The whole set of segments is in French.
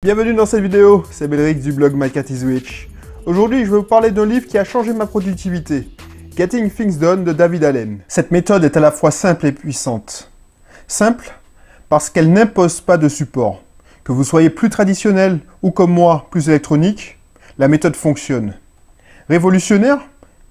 Bienvenue dans cette vidéo, c'est Belric du blog My Cat is Witch. Aujourd'hui, je vais vous parler d'un livre qui a changé ma productivité, Getting Things Done de David Allen. Cette méthode est à la fois simple et puissante. Simple, parce qu'elle n'impose pas de support. Que vous soyez plus traditionnel ou comme moi, plus électronique, la méthode fonctionne. Révolutionnaire,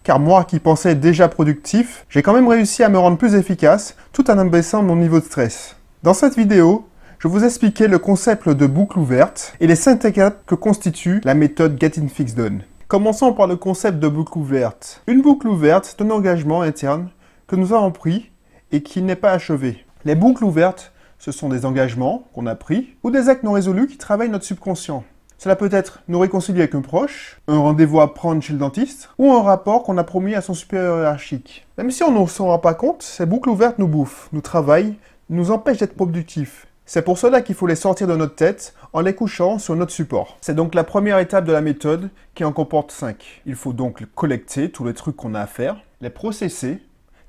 car moi qui pensais être déjà productif, j'ai quand même réussi à me rendre plus efficace tout en abaissant mon niveau de stress. Dans cette vidéo, je vais vous expliquer le concept de boucle ouverte et les 5 étapes que constitue la méthode Getting Things Done. Commençons par le concept de boucle ouverte. Une boucle ouverte est un engagement interne que nous avons pris et qui n'est pas achevé. Les boucles ouvertes, ce sont des engagements qu'on a pris ou des actes non résolus qui travaillent notre subconscient. Cela peut être nous réconcilier avec un proche, un rendez-vous à prendre chez le dentiste ou un rapport qu'on a promis à son supérieur hiérarchique. Même si on ne s'en rend pas compte, ces boucles ouvertes nous bouffent, nous travaillent, nous empêchent d'être productifs. C'est pour cela qu'il faut les sortir de notre tête en les couchant sur notre support. C'est donc la première étape de la méthode qui en comporte 5. Il faut donc collecter tous les trucs qu'on a à faire, les processer,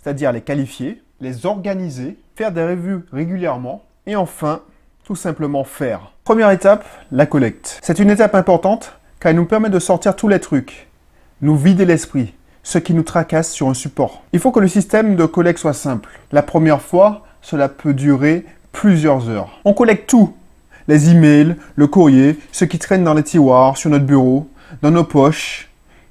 c'est-à-dire les qualifier, les organiser, faire des revues régulièrement et enfin, tout simplement faire. Première étape, la collecte. C'est une étape importante car elle nous permet de sortir tous les trucs, nous vider l'esprit, ce qui nous tracasse sur un support. Il faut que le système de collecte soit simple. La première fois, cela peut durer plusieurs heures. On collecte tout. Les emails, le courrier, ce qui traîne dans les tiroirs, sur notre bureau, dans nos poches,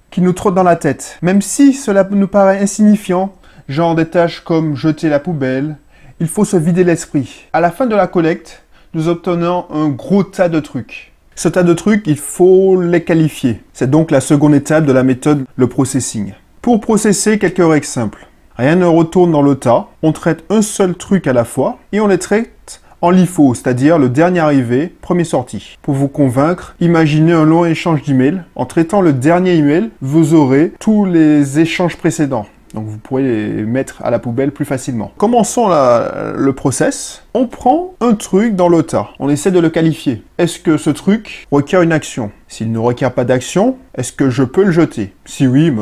qui nous trottent dans la tête. Même si cela nous paraît insignifiant, genre des tâches comme jeter la poubelle, il faut se vider l'esprit. À la fin de la collecte, nous obtenons un gros tas de trucs. Ce tas de trucs, il faut les qualifier. C'est donc la seconde étape de la méthode, le processing. Pour processer, quelques règles simples. Rien ne retourne dans le tas, on traite un seul truc à la fois et on les traite en LIFO, c'est-à-dire le dernier arrivé, premier sorti. Pour vous convaincre, imaginez un long échange d'emails. En traitant le dernier email, vous aurez tous les échanges précédents. Donc vous pourrez les mettre à la poubelle plus facilement. Commençons le process. On prend un truc dans le tas. On essaie de le qualifier. Est-ce que ce truc requiert une action? S'il ne requiert pas d'action, est-ce que je peux le jeter? Si oui,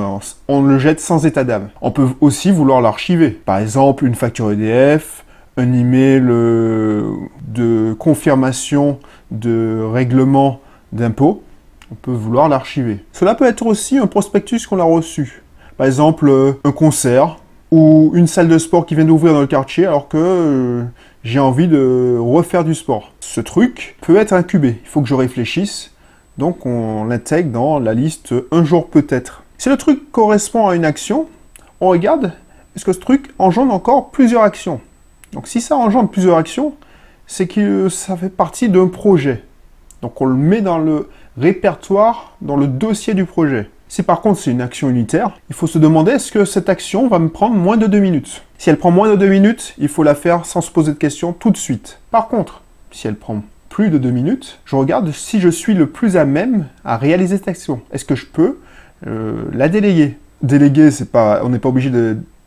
on le jette sans état d'âme. On peut aussi vouloir l'archiver. Par exemple, une facture EDF, un email de confirmation de règlement d'impôt. On peut vouloir l'archiver. Cela peut être aussi un prospectus qu'on a reçu. Par exemple, un concert ou une salle de sport qui vient d'ouvrir dans le quartier alors que j'ai envie de refaire du sport. Ce truc peut être incubé. Il faut que je réfléchisse. Donc, on l'intègre dans la liste un jour peut-être. Si le truc correspond à une action, on regarde, est-ce que ce truc engendre encore plusieurs actions? Donc, si ça engendre plusieurs actions, c'est que ça fait partie d'un projet. Donc, on le met dans le répertoire, dans le dossier du projet. Si par contre c'est une action unitaire, il faut se demander est-ce que cette action va me prendre moins de 2 minutes. Si elle prend moins de 2 minutes, il faut la faire sans se poser de questions tout de suite. Par contre, si elle prend plus de 2 minutes, je regarde si je suis le plus à même à réaliser cette action. Est-ce que je peux la déléguer? Déléguer, on n'est pas obligé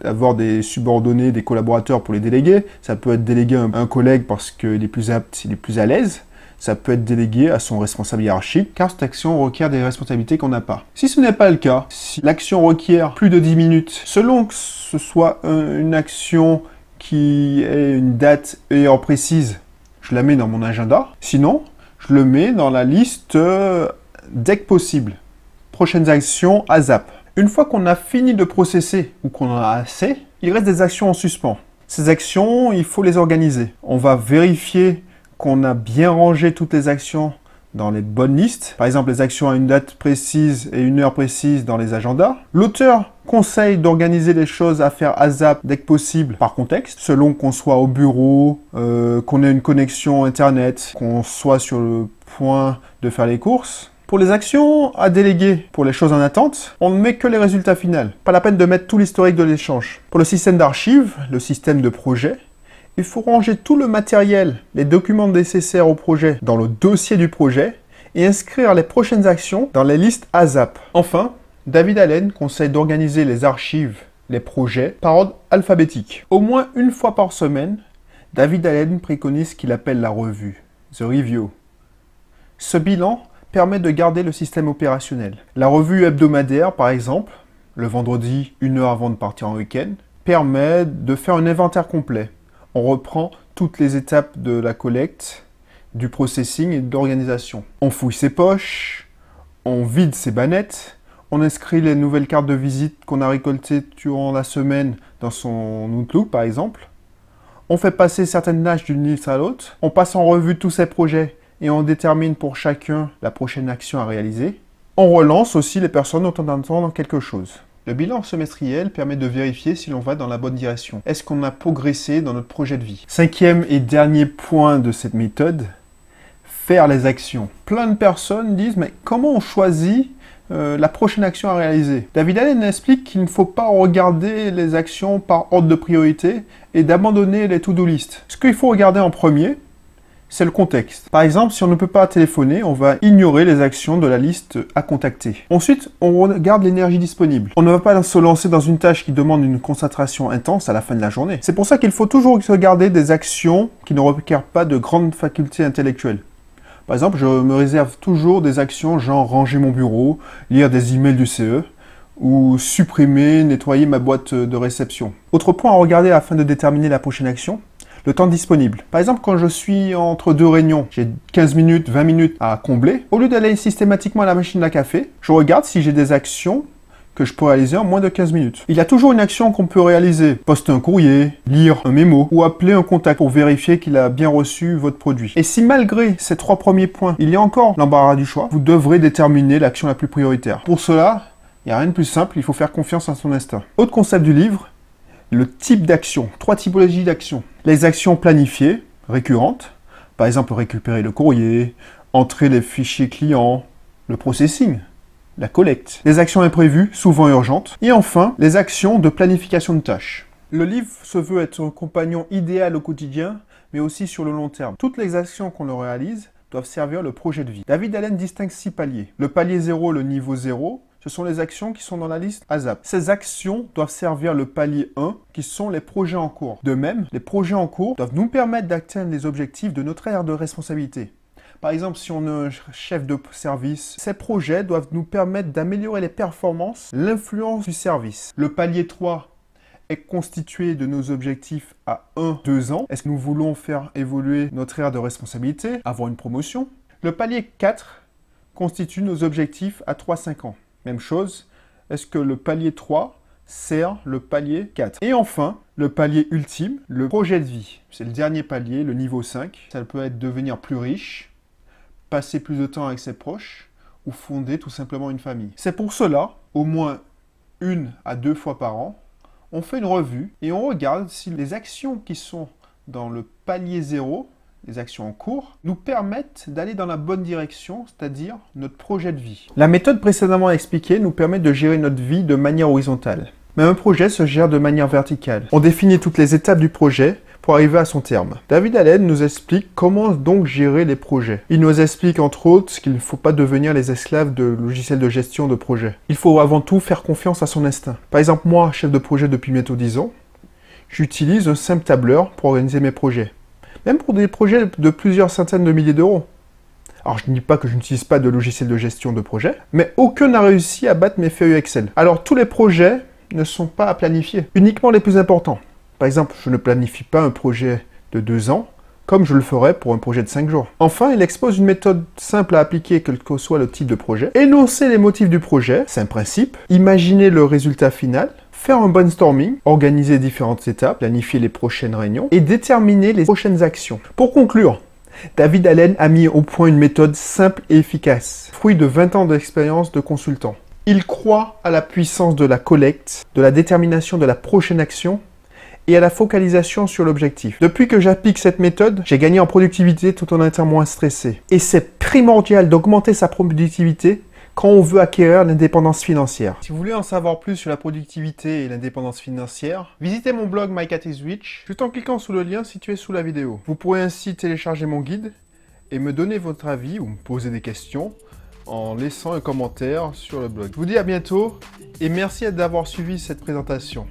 d'avoir des subordonnés, des collaborateurs pour les déléguer. Ça peut être délégué à un collègue parce qu'il est plus apte, il est plus à l'aise. Ça peut être délégué à son responsable hiérarchique, car cette action requiert des responsabilités qu'on n'a pas. Si ce n'est pas le cas, si l'action requiert plus de 10 minutes, selon que ce soit une action qui ait une date et heure précise, je la mets dans mon agenda. Sinon, je le mets dans la liste dès que possible. Prochaines actions ASAP. Une fois qu'on a fini de processer ou qu'on en a assez, il reste des actions en suspens. Ces actions, il faut les organiser. On va vérifier qu'on a bien rangé toutes les actions dans les bonnes listes. Par exemple, les actions à une date précise et une heure précise dans les agendas. L'auteur conseille d'organiser les choses à faire ASAP dès que possible par contexte, selon qu'on soit au bureau, qu'on ait une connexion Internet, qu'on soit sur le point de faire les courses. Pour les actions à déléguer, pour les choses en attente, on ne met que les résultats finaux. Pas la peine de mettre tout l'historique de l'échange. Pour le système d'archives, le système de projet, il faut ranger tout le matériel, les documents nécessaires au projet dans le dossier du projet et inscrire les prochaines actions dans les listes ASAP. Enfin, David Allen conseille d'organiser les archives, les projets par ordre alphabétique. Au moins une fois par semaine, David Allen préconise ce qu'il appelle la revue, The Review. Ce bilan permet de garder le système opérationnel. La revue hebdomadaire, par exemple, le vendredi, 1 heure avant de partir en week-end, permet de faire un inventaire complet. On reprend toutes les étapes de la collecte, du processing et de l'organisation. On fouille ses poches, on vide ses bannettes, on inscrit les nouvelles cartes de visite qu'on a récoltées durant la semaine dans son Outlook par exemple. On fait passer certaines tâches d'une liste à l'autre, on passe en revue tous ces projets et on détermine pour chacun la prochaine action à réaliser. On relance aussi les personnes dont on attend quelque chose. Le bilan semestriel permet de vérifier si l'on va dans la bonne direction. Est-ce qu'on a progressé dans notre projet de vie? Cinquième et dernier point de cette méthode, faire les actions. Plein de personnes disent, mais comment on choisit la prochaine action à réaliser? David Allen explique qu'il ne faut pas regarder les actions par ordre de priorité et d'abandonner les to-do list. Ce qu'il faut regarder en premier, c'est le contexte. Par exemple, si on ne peut pas téléphoner, on va ignorer les actions de la liste à contacter. Ensuite, on regarde l'énergie disponible. On ne va pas se lancer dans une tâche qui demande une concentration intense à la fin de la journée. C'est pour ça qu'il faut toujours regarder des actions qui ne requièrent pas de grandes facultés intellectuelles. Par exemple, je me réserve toujours des actions genre ranger mon bureau, lire des emails du CE, ou supprimer, nettoyer ma boîte de réception. Autre point à regarder afin de déterminer la prochaine action, le temps disponible. Par exemple, quand je suis entre deux réunions, j'ai 15 minutes, 20 minutes à combler. Au lieu d'aller systématiquement à la machine à café, je regarde si j'ai des actions que je peux réaliser en moins de 15 minutes. Il y a toujours une action qu'on peut réaliser. Poster un courrier, lire un mémo ou appeler un contact pour vérifier qu'il a bien reçu votre produit. Et si malgré ces 3 premiers points, il y a encore l'embarras du choix, vous devrez déterminer l'action la plus prioritaire. Pour cela, il n'y a rien de plus simple, il faut faire confiance à son instinct. Autre concept du livre, le type d'action. 3 typologies d'actions. Les actions planifiées, récurrentes, par exemple récupérer le courrier, entrer les fichiers clients, le processing, la collecte. Les actions imprévues, souvent urgentes. Et enfin, les actions de planification de tâches. Le livre se veut être un compagnon idéal au quotidien, mais aussi sur le long terme. Toutes les actions qu'on le réalise doivent servir le projet de vie. David Allen distingue 6 paliers. Le palier 0, le niveau 0, ce sont les actions qui sont dans la liste ASAP. Ces actions doivent servir le palier 1, qui sont les projets en cours. De même, les projets en cours doivent nous permettre d'atteindre les objectifs de notre aire de responsabilité. Par exemple, si on est un chef de service, ces projets doivent nous permettre d'améliorer les performances, l'influence du service. Le palier 3 est constitué de nos objectifs à 1-2 ans. Est-ce que nous voulons faire évoluer notre aire de responsabilité, avoir une promotion? Le palier 4 constitue nos objectifs à 3-5 ans. Même chose, est-ce que le palier 3 sert le palier 4? Et enfin, le palier ultime, le projet de vie. C'est le dernier palier, le niveau 5. Ça peut être devenir plus riche, passer plus de temps avec ses proches ou fonder tout simplement une famille. C'est pour cela, au moins 1 à 2 fois par an, on fait une revue et on regarde si les actions qui sont dans le palier 0, les actions en cours, nous permettent d'aller dans la bonne direction, c'est-à-dire notre projet de vie. La méthode précédemment expliquée nous permet de gérer notre vie de manière horizontale. Mais un projet se gère de manière verticale. On définit toutes les étapes du projet pour arriver à son terme. David Allen nous explique comment donc gérer les projets. Il nous explique entre autres qu'il ne faut pas devenir les esclaves de logiciels de gestion de projet. Il faut avant tout faire confiance à son instinct. Par exemple, moi, chef de projet depuis bientôt 10 ans, j'utilise un simple tableur pour organiser mes projets. Même pour des projets de plusieurs centaines de milliers d'euros. Alors je ne dis pas que je n'utilise pas de logiciel de gestion de projet, mais aucun n'a réussi à battre mes feuilles Excel. Alors tous les projets ne sont pas à planifier, uniquement les plus importants. Par exemple, je ne planifie pas un projet de 2 ans, comme je le ferais pour un projet de 5 jours. Enfin, il expose une méthode simple à appliquer, quel que soit le type de projet. Énoncer les motifs du projet, c'est un principe. Imaginer le résultat final. Faire un brainstorming, organiser différentes étapes, planifier les prochaines réunions et déterminer les prochaines actions. Pour conclure, David Allen a mis au point une méthode simple et efficace, fruit de 20 ans d'expérience de consultant. Il croit à la puissance de la collecte, de la détermination de la prochaine action et à la focalisation sur l'objectif. Depuis que j'applique cette méthode, j'ai gagné en productivité tout en étant moins stressé. Et c'est primordial d'augmenter sa productivité quand on veut acquérir l'indépendance financière. Si vous voulez en savoir plus sur la productivité et l'indépendance financière, visitez mon blog My Cat is Rich, juste en cliquant sur le lien situé sous la vidéo. Vous pourrez ainsi télécharger mon guide et me donner votre avis ou me poser des questions en laissant un commentaire sur le blog. Je vous dis à bientôt et merci d'avoir suivi cette présentation.